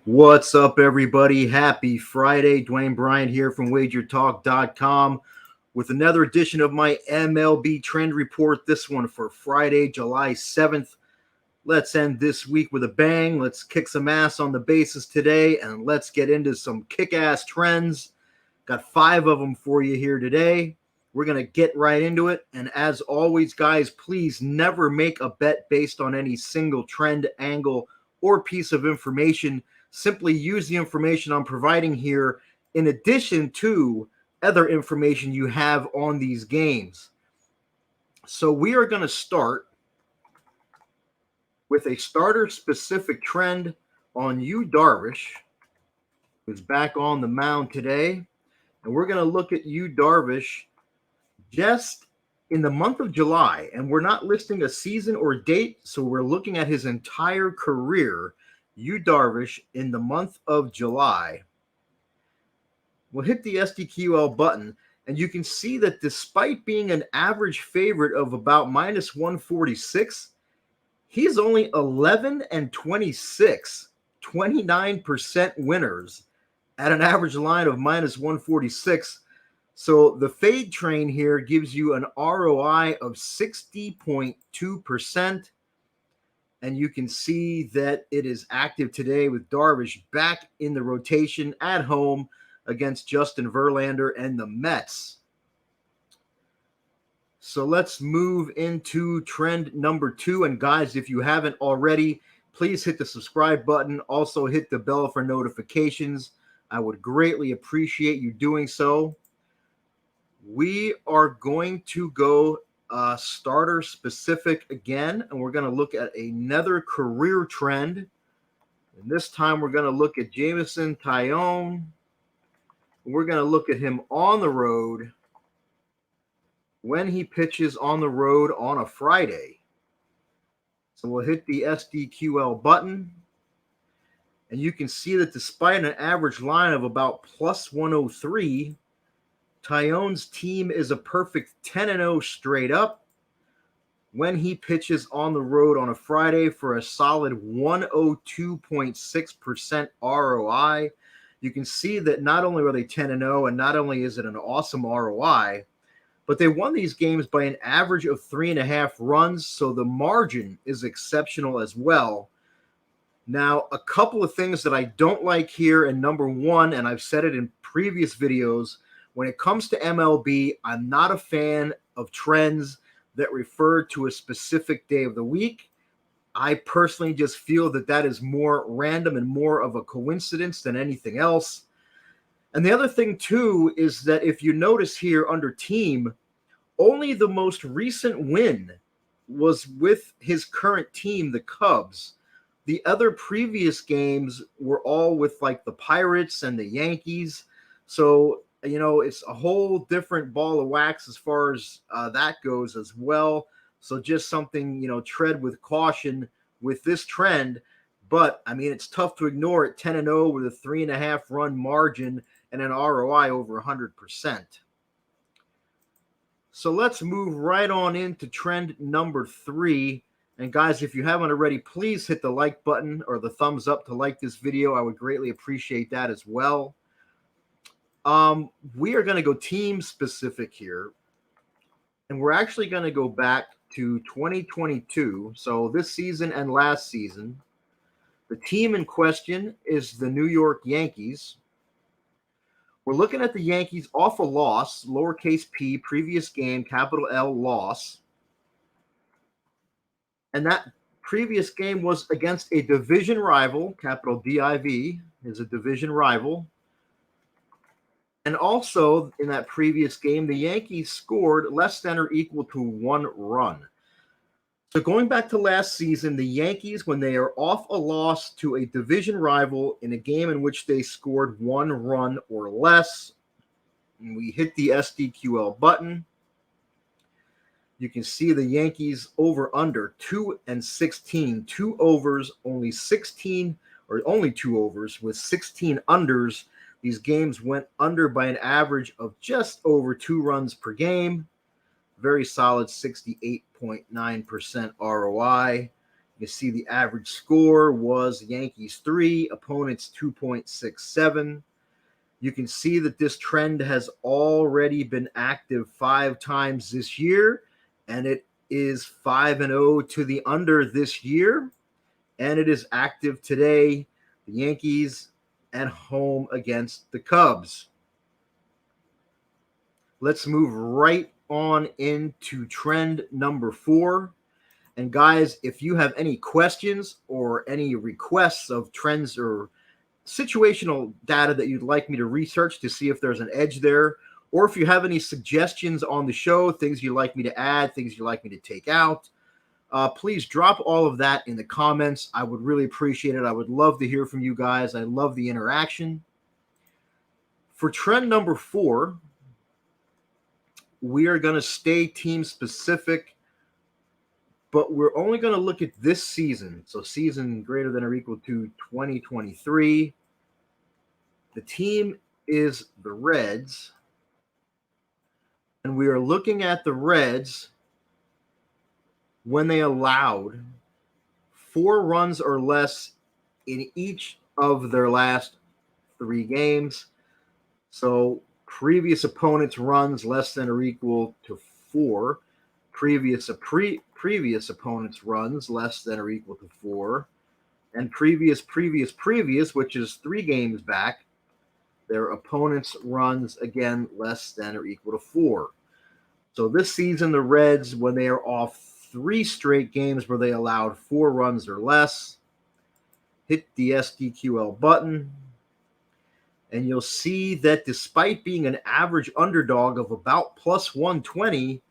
What's up, everybody? Happy Friday. Dwayne Bryant here from WagerTalk.com with another edition of my MLB trend report. This one for Friday, July 7th. Let's end this week with a bang. Let's kick some ass on the bases today, and let's get into some kick-ass trends. Got 5 of them for you here today. We're going to get right into it. And as always, guys, please never make a bet based on any single trend, angle, or piece of information. Simply use the information I'm providing here in addition to other information you have on these games. So we are going to start with a starter-specific trend on Yu Darvish, who's back on the mound today. And we're going to look at Yu Darvish just in the month of July. And we're not listing a season or date, so we're looking at his entire career. Yu Darvish in the month of July. We'll hit the SDQL button, and you can see that despite being an average favorite of about minus 146, he's only 11 and 26, 29% winners at an average line of minus 146. So the fade train here gives you an ROI of 60.2%. And you can see that it is active today with Darvish back in the rotation at home against Justin Verlander and the Mets. So let's move into trend number 2. And guys, if you haven't already, please hit the subscribe button. Also hit the bell for notifications. I would greatly appreciate you doing so. We are going to go starter specific again, and we're going to look at another career trend. And this time we're going to look at Jameson Taillon. We're going to look at him on the road when he pitches on the road on a Friday. So we'll hit the SDQL button, and you can see that despite an average line of about plus 103, Taillon's team is a perfect 10-0 straight up when he pitches on the road on a Friday for a solid 102.6% ROI. You can see that not only are they 10-0, and not only is it an awesome ROI, but they won these games by an average of 3.5 runs, so the margin is exceptional as well. Now, a couple of things that I don't like here, and number one, and I've said it in previous videos, when it comes to MLB, I'm not a fan of trends that refer to a specific day of the week. I personally just feel that that is more random and more of a coincidence than anything else. And the other thing, too, is that if you notice here under team, only the most recent win was with his current team, the Cubs. The other previous games were all with like the Pirates and the Yankees. So it's a whole different ball of wax as far as that goes as well. So just something, tread with caution with this trend. But, it's tough to ignore it. 10-0 with a 3.5 run margin and an ROI over 100%. So let's move right on into trend number 3. And guys, if you haven't already, please hit the like button or the thumbs up to like this video. I would greatly appreciate that as well. We are going to go team specific here, and we're actually going to go back to 2022. So this season and last season, the team in question is the New York Yankees. We're looking at the Yankees off a loss, lowercase p, previous game, capital L, loss. And that previous game was against a division rival, capital DIV is a division rival. And also, in that previous game, the Yankees scored less than or equal to 1 run. So going back to last season, the Yankees, when they are off a loss to a division rival in a game in which they scored 1 run or less, and we hit the SDQL button, you can see the Yankees over under 2-16, 2 overs, only 16, or only 2 overs with 16 unders. These games went under by an average of just over 2 runs per game. Very solid 68.9% ROI. You see the average score was Yankees 3, opponents 2.67. You can see that this trend has already been active 5 times this year, and it is 5-0 to the under this year, and it is active today. The Yankees at home against the Cubs. Let's move right on into trend number 4. And guys, if you have any questions or any requests of trends or situational data that you'd like me to research to see if there's an edge there, or if you have any suggestions on the show, things you'd like me to add, things you'd like me to take out, please drop all of that in the comments. I would really appreciate it. I would love to hear from you guys. I love the interaction. For trend number 4, we are going to stay team specific, but we're only going to look at this season. So season greater than or equal to 2023. The team is the Reds. And we are looking at the Reds when they allowed 4 runs or less in each of their last 3 games. So previous opponents' runs less than or equal to 4. Previous opponents' runs less than or equal to 4, and previous, which is 3 games back, their opponents' runs again less than or equal to 4. So this season, the Reds, when they are off 3 straight games where they allowed 4 runs or less, hit the SDQL button, and you'll see that despite being an average underdog of about plus 120,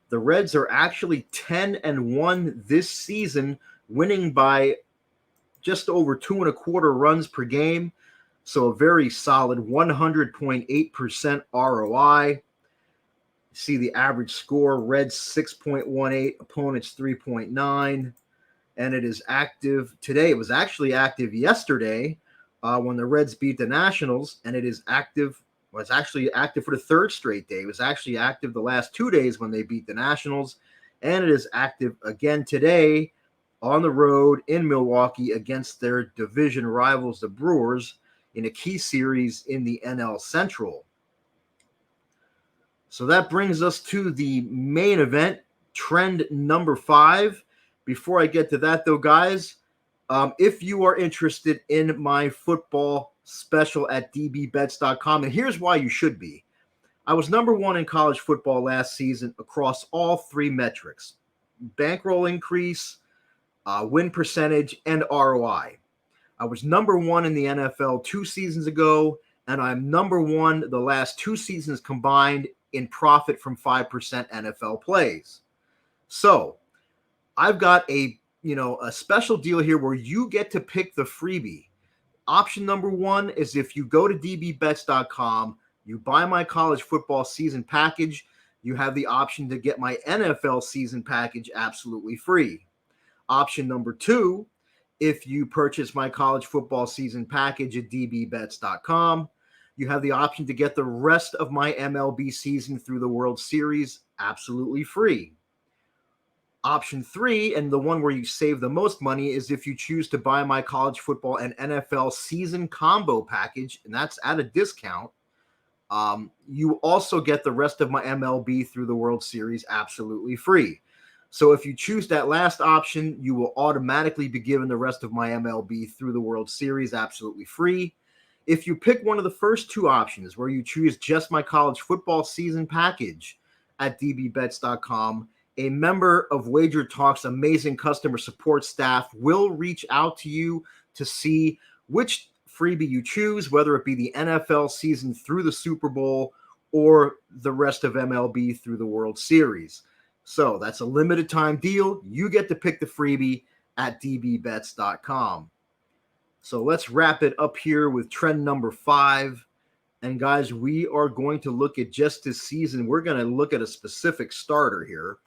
the Reds are actually 10-1 this season, winning by just over 2.25 runs per game. So a very solid 100.8% ROI. See the average score, Reds 6.18, opponents 3.9. And it is active today. It was actually active yesterday when the Reds beat the Nationals, and it is active. Was actually active for the 3rd straight day. It was actually active the last 2 days when they beat the Nationals, and it is active again today on the road in Milwaukee against their division rivals, the Brewers, in a key series in the NL Central. So that brings us to the main event, trend number 5. Before I get to that, though, guys, if you are interested in my football special at dbbets.com, and here's why you should be. I was number 1 in college football last season across all 3 metrics: bankroll increase, win percentage, and ROI. I was number 1 in the NFL 2 seasons ago, and I'm number 1 the last 2 seasons combined in profit from 5% NFL plays. So I've got a special deal here where you get to pick the freebie. Option number 1 is if you go to dbbets.com, you buy my college football season package, you have the option to get my NFL season package absolutely free. Option number 2, if you purchase my college football season package at dbbets.com, you have the option to get the rest of my MLB season through the World Series absolutely free. Option 3, and the one where you save the most money, is if you choose to buy my college football and NFL season combo package, and that's at a discount. You also get the rest of my MLB through the World Series absolutely free. So if you choose that last option, you will automatically be given the rest of my MLB through the World Series absolutely free. If you pick one of the first 2 options, where you choose just my college football season package at dbbets.com, a member of WagerTalk's amazing customer support staff will reach out to you to see which freebie you choose, whether it be the NFL season through the Super Bowl or the rest of MLB through the World Series. So that's a limited time deal. You get to pick the freebie at dbbets.com. So let's wrap it up here with trend number 5. And guys, we are going to look at just this season. We're going to look at a specific starter here.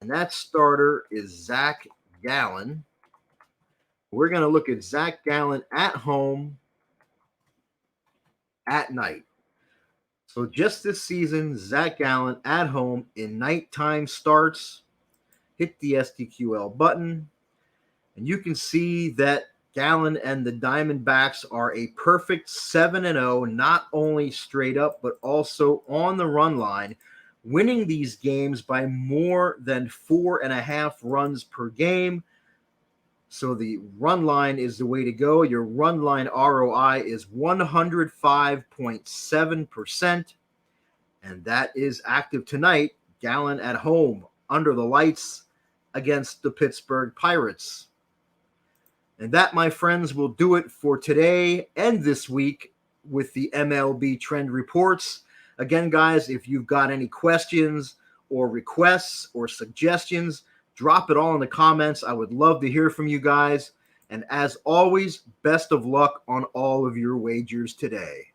And that starter is Zach Gallen. We're going to look at Zach Gallen at home at night. So just this season, Zach Gallen at home in nighttime starts. Hit the SDQL button. And you can see that Gallen and the Diamondbacks are a perfect 7-0, not only straight up, but also on the run line, winning these games by more than 4.5 runs per game. So the run line is the way to go. Your run line ROI is 105.7%. And that is active tonight. Gallen at home, under the lights, against the Pittsburgh Pirates. And that, my friends, will do it for today and this week with the MLB trend reports. Again, guys, if you've got any questions or requests or suggestions, drop it all in the comments. I would love to hear from you guys. And as always, best of luck on all of your wagers today.